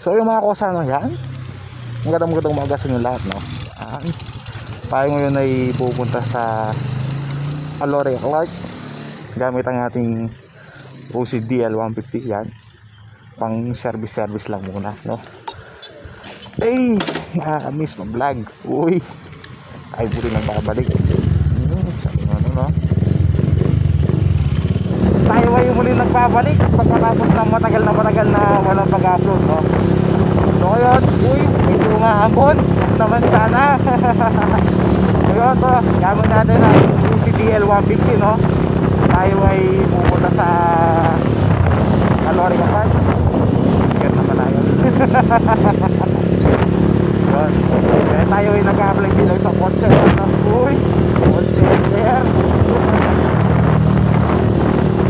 So yung mga kosa no, yan. Magandang umaga sa inyo lahat, no. Yan. Tayo ngayon ay pupunta sa Aloria Clark gamit ang ating Rusi DL150. Yan, pang service lang muna, no. Ay, nakakamiss mag-vlog. Uy, ay buli nang babalik. Sabi nga no. Tayo ay muli nagbabalik pagkatapos ng matagal na walang pag-upload, no. So ngayon, uy, medyo umahambon naman sana. Ngayon to, gamit natin ang UCDL 150, no. Tayo ay pupunta sa Aloria Park. Kaya naman na yun. Yun. Kaya tayo ay nag-apply din sa concert, no. Uy, concert there.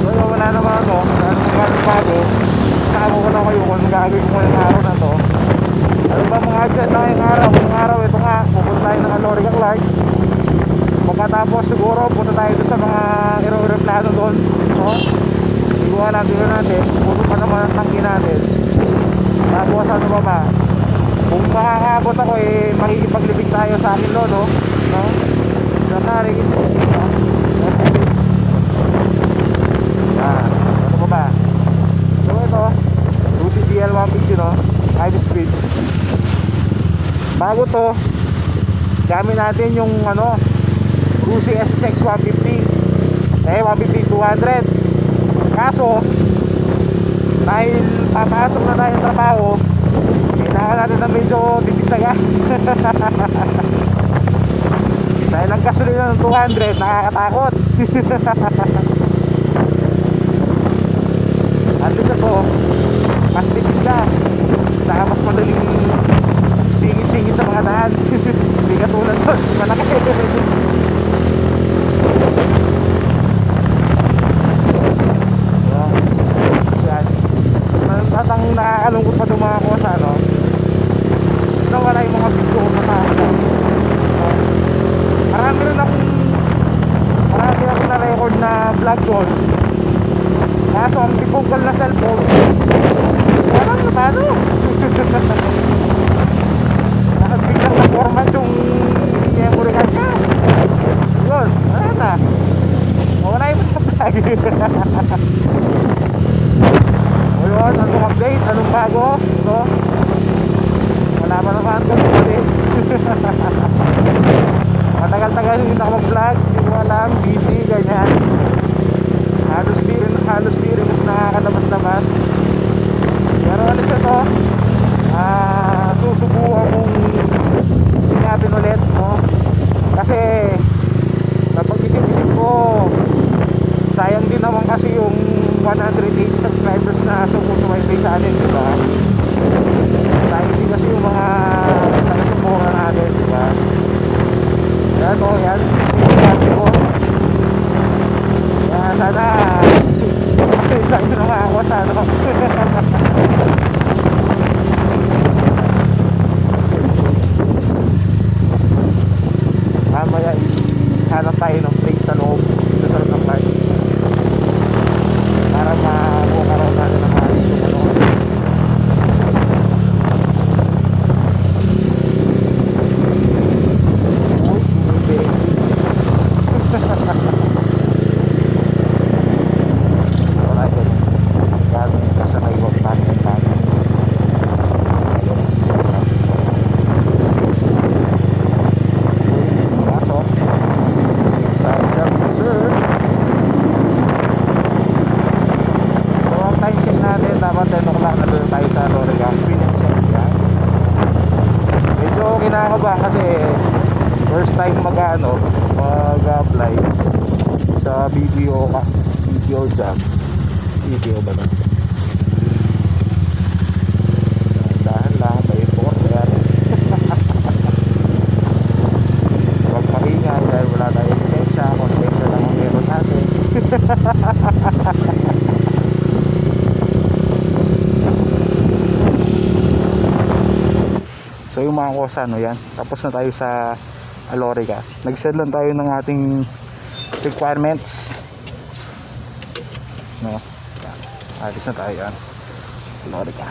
So yun, wala naman ako. Anong bago, sama ko na kayo kung gagawin ko yung araw na to. Ano ba mga dyan na yung araw? Yung araw, ito nga, pupunta tayo ng Aloria Clark. Pagkatapos siguro, punta tayo sa mga aeroplano doon, no? Iguan natin, puto pa naman ang tangki natin. Tapos ano ba? Kung makakabot ako, makikipaglibig tayo sa akin doon, no? Sa taring ito, no? Messages. Yan, ano pa ba? So ito, Rusi DL150, no? High speed. Bago to, gamit natin yung ano, Rusi SSX 150, 150-200. Kaso dahil papasok na tayo ng trabaho, kailangan natin na medyo tipid sa gas. Dahil ang gasolina ng 200 nakakatakot. At least ito mas tipid siya, saka mas madaling singit-singit sa mga daan. Hindi katulad doon, malaki. At ang nakakalungkot pa itong mga kosa, no, is na wala yung mga video ko sa akin. Marami akong na-record na vlog doon. Kaso ang tipungkal na cellphone, walang na paano. Biglang na-format yung memory card niya. Yun, wala na. Wala yung mga vlog. O yun, anong update? Anong bago? No? Wala pa naman ito ulit. Matagal-tagal hindi na ako mag-vlog. Hindi ko alam, busy, ganyan. Halos di rin mas nakakalabas-labas. Pero alis ito, susubukan mong sinapin ulit, no? Kasi napag-isip-isip ko, sayang din naman kasi yung 180 subscribers na sumusubaybay sa atin, diba? Sayang din kasi yung mga taga-suporta natin, diba? Yan o, yan, sinabi ko. Kaya sana kasi isang yun naman ako sa ano. Mamaya hanap tayo ng place sa loob dito sa loob ng park para mabukaroon natin ng maayos yung ano. Uy, bumibig. Wala yun, gano'ng kasanay ko panin. Dapat 10 o'clock na doon tayo sa Aloria Phoenix. Medyo kinakabahan kasi first time mag-apply sa BPO job. BPO ba na? Dahan lang tayo po sir. Huwag maingay dahil wala tayong lisensya. Konsensya lang ang meron natin. So yung mga kosa, no, yan. Tapos na tayo sa Aloria. Nag-send lang tayo ng ating requirements, no. Yan. Alis na tayo yan. Aloria.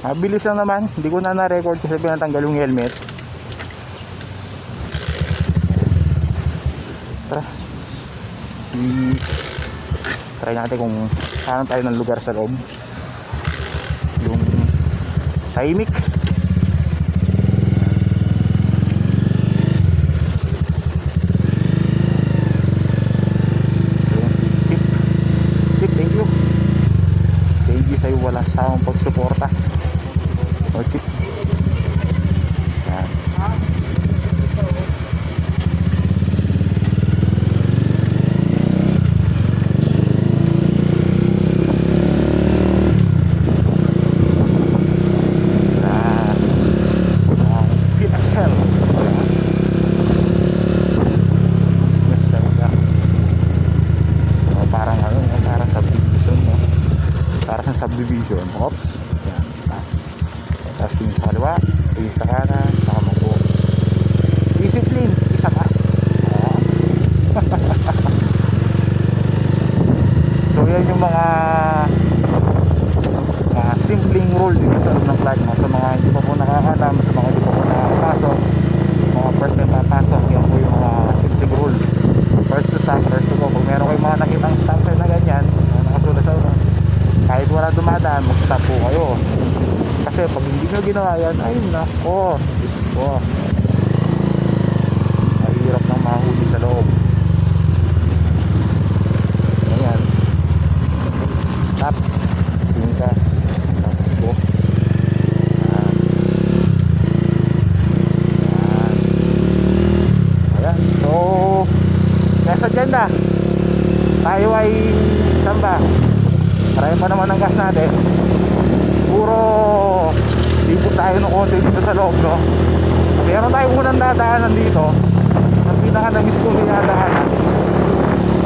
Mabilis lang naman, hindi ko na na-record kasi pinatanggal yung helmet. Tara, try natin kung saan tayo ng lugar sa loob. Yung tahimik. Chip, thank you. Thank you sa'yo, walang sawang pagsuporta. O Chip. Yan. Subdivision. Oops. Yan, stop. Tapos tingin sa kaliwa, tingin sa kanan, nakamuko. Discipline, isa pas. So yan yung mga simpleng rule dito sa loob ng flight mo. Sa mga hindi pa po nakakalam, sa mga hindi pa po nakakapasok, mga first time napasok, yan po yung mga simpleng rule. First to stop, first to go. Kung meron kayong mga nakitang stop sign na ganyan, nakasulat sa ulo, kahit wala dumadaan, mag-stop po kayo. Kasi pag hindi nyo ginawa yan, ay nako, Diyos ko, mahirap nang mahuli sa loob. Ayan, stop, tingin ka, tapos go. Ayan, so nasa agenda tayo ay saan ba? Marami pa naman ang gas natin. Siguro dito tayo ng konti dito sa loob, no? Meron tayo unang dadaanan dito. Ang pinaka-namiss kong dinadaanan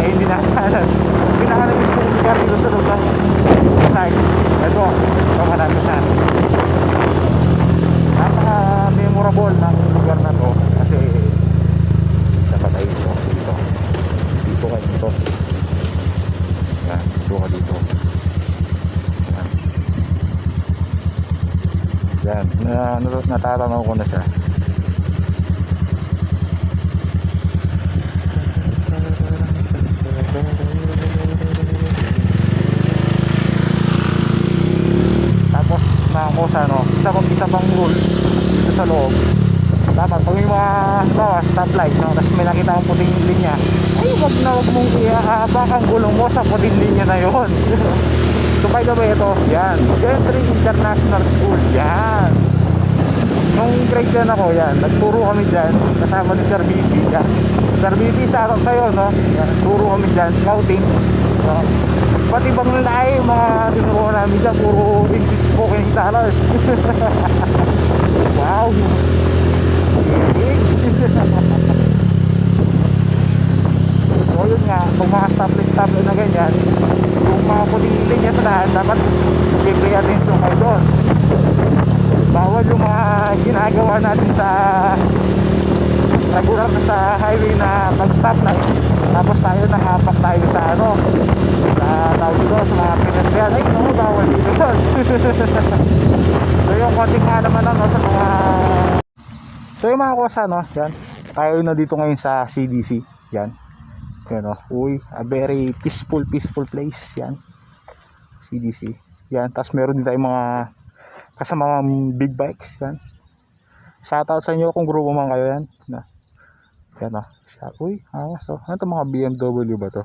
eh hindi nadaanan. Ang pinaka-namiss kong lugar dito sa loob ng flight. Ito, marami na. Napaka-memorable ng lugar na to. Kasi isa pa tayo dito. Dito ka dito. Yan, dito ka dito. Yan, natatanaw ko na siya. Tapos nakakusa, no? Isa pang rule dito sa loob. Dapat pag may mga stoplight, no? Tapos may nakita akong puting linya, ay wag mong iahaba ang gulong mo sa puting linya na yon. So by the way, ito, yan, Gentry International School, yan. Nung grade 10 ako, yan, nagturo kami dyan, kasama ni Sir BB, yan. Sir BB, shoutout sa'yo, no? Yan, nagturo kami dyan, scouting, no? Pati bang lahi, mga tinuro namin dyan, puro English spoken dollars. Wow! So yun nga, kung mga stoplight na ganyan, yung mga puting linya sa daan, dapat i-pay attention kayo doon. Bawal yung mga ginagawa natin sa regular sa highway na pag-stop na tapos tayo nakapak tayo sa sa tawag dito, sa mga pedestrian. Ay no, bawal dito doon. So yung konting naman sa mga, so yung mga kosa, no, yan, tayo na dito ngayon sa CDC, yan. Yan, uy, a very peaceful place, yan, CDC, yan. Tapos meron din tayong mga kasama mga big bikes, yan. Shoutout sa inyo kung grupo man kayo, yan, yan, uy, angas, ano to, mga BMW ba to?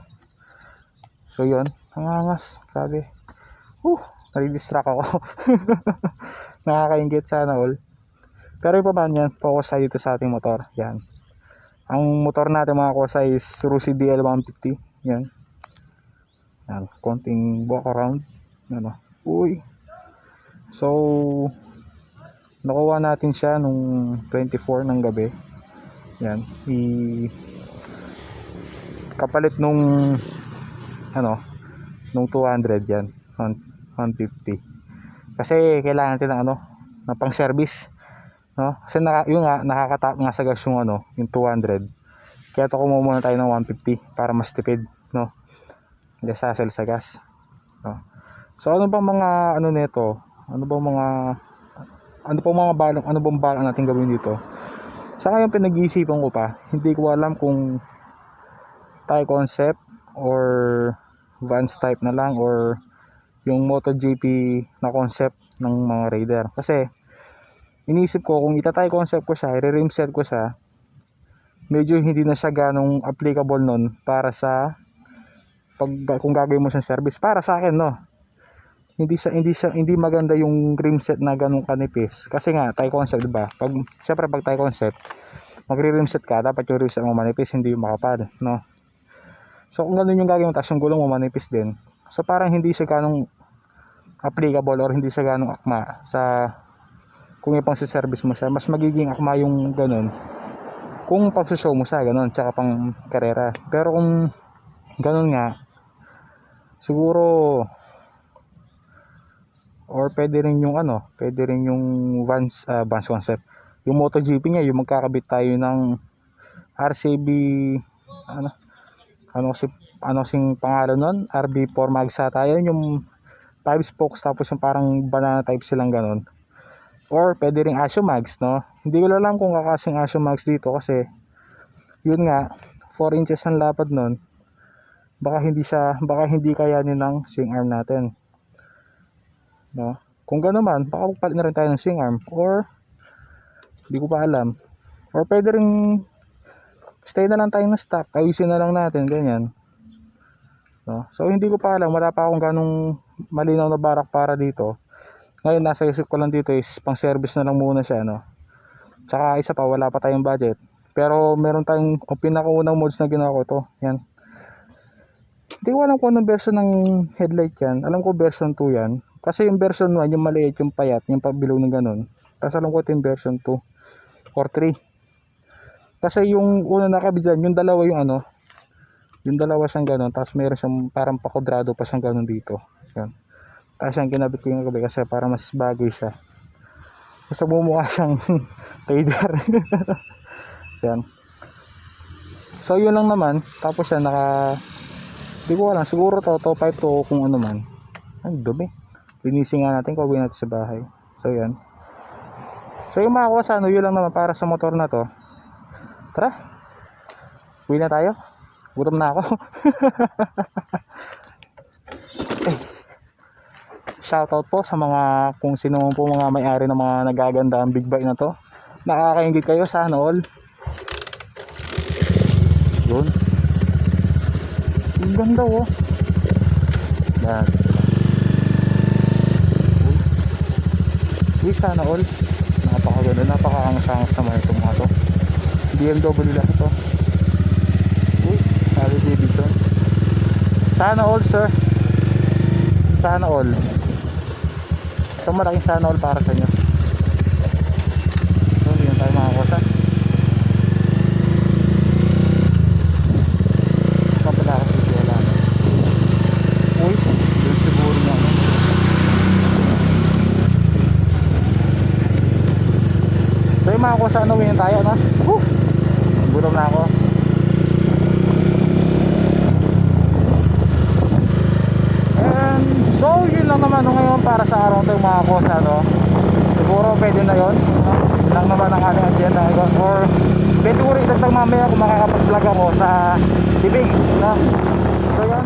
So yun, ang angas, grabe, nadidistract ako. Nakakaingit, sana all. Pero iba man yan, focus tayo dito sa ating motor, yan. Ang motor natin mga kosa is Rusi DL150. Yan. Yan. Konting walk around. Yan, uy. So, nakuha natin siya nung 24 ng gabi. Yan. Kapalit nung nung 200 yan. 150. Kasi kailangan natin ng ng pang service. No? Kasi yung nakakatap nga sa gas yung yung 200. Kaya ito kumuha muna tayo ng 150 para mas tipid, no? Hindi sasel sa gas. No? So ano bang mga nito? Ano bang mga ano bang balak natin gawin dito? Sa ngayon pinag-iisipan ko pa. Hindi ko alam kung Thai concept or Vans type na lang or yung MotoGP na concept ng mga rider. Kasi iniisip ko kung ita-Thai concept ko siya, i-rim set ko siya, medyo hindi na siya ganong applicable nun para sa kung gagawin mo siyang service para sa akin, no. Hindi maganda yung rim set na ganung kanipis. Kasi nga Thai concept, diba? Pag Thai concept, magre-rim set ka, dapat yung rim set mo manipis, hindi yung makapal, no. So kung ganun yung gagawin mo, tapos yung gulong mo manipis din. So parang hindi siya ganong applicable or hindi siya ganong akma sa kung ipang service mo siya. Mas magiging akma yung ganun kung pag-show mo siya, ganun, tsaka pang karera. Pero kung ganun nga, siguro or pwede rin yung Vans concept. Yung MotoGP niya, yung magkakabit tayo ng RCB ano sing pangalan nun, RB4 Max tayo, yung 5 spokes tapos yung parang banana type silang ganun. Or pwede ring Asio Max, no. Hindi ko alam kung kakasing Asio Max dito kasi yun nga 4 inches ang lapad nun. Baka hindi kayanin ng swing arm natin, no. Kung gano'n man, baka magpalit na rin tayo ng swing arm or hindi ko pa alam. Or pwede ring stay na lang tayo ng stock, ayusin na lang natin, ganyan, no. So hindi ko pa alam, wala pa akong ganong malinaw na barak para dito. Ngayon nasa isip ko lang dito is pang service na lang muna siya, no. Tsaka isa pa, wala pa tayong budget. Pero meron tayong pinakaunang mods na ginawa ko to. Yan. Hindi ko alam kung anong version ng headlight yan. Alam ko version 2 yan. Kasi yung version 1, yung maliit, yung payat, yung pabilog ng ganun. Tapos alam ko ito yung version 2 or 3. Kasi yung una nakabit dyan, yung dalawa yung dalawa siyang ganun. Tapos meron siyang parang pakodrado pa siyang ganun dito. Yan. Tapos yung kinabit ko yung gabi kasi para mas bagay siya. Kasi bumukha siyang trader. Yan. So yun lang naman. Tapos yan di ko alam, siguro to 5 to kung ano man. Ang dumi. Linisin nga natin, kauwi natin sa bahay. So yan. So yung mga kusa, yun lang naman para sa motor na to. Tara. Uwi na tayo. Gutom na ako. Shoutout po sa mga kung sino po mga may-ari ng mga nagaganda ang big bike na to. Nakakaingit kayo, sana all. Yun. Ang ganda, oh. Yan. Uy, sana all. Napakaganda, napakaangas-angas naman itong mga to. BMW lang ito. Uy, Harley Davidson. Sana all, sir. Sana all. Isang malaking sana all para sa inyo. So, hindi na tayo makakusa. Kapala kasi wala. Uy, yun siguro na. So, yung makakusa, uwi tayo, no? Gutom na ako. So yun lang naman ngayon para sa araw ito mga kosa, no? Siguro pwede na yun, no? Yun lang naman ang ating agenda ngayon. Or pwede ko rin itagtag mamaya kung makakapag-vlog ako sa tibig, no? So yun.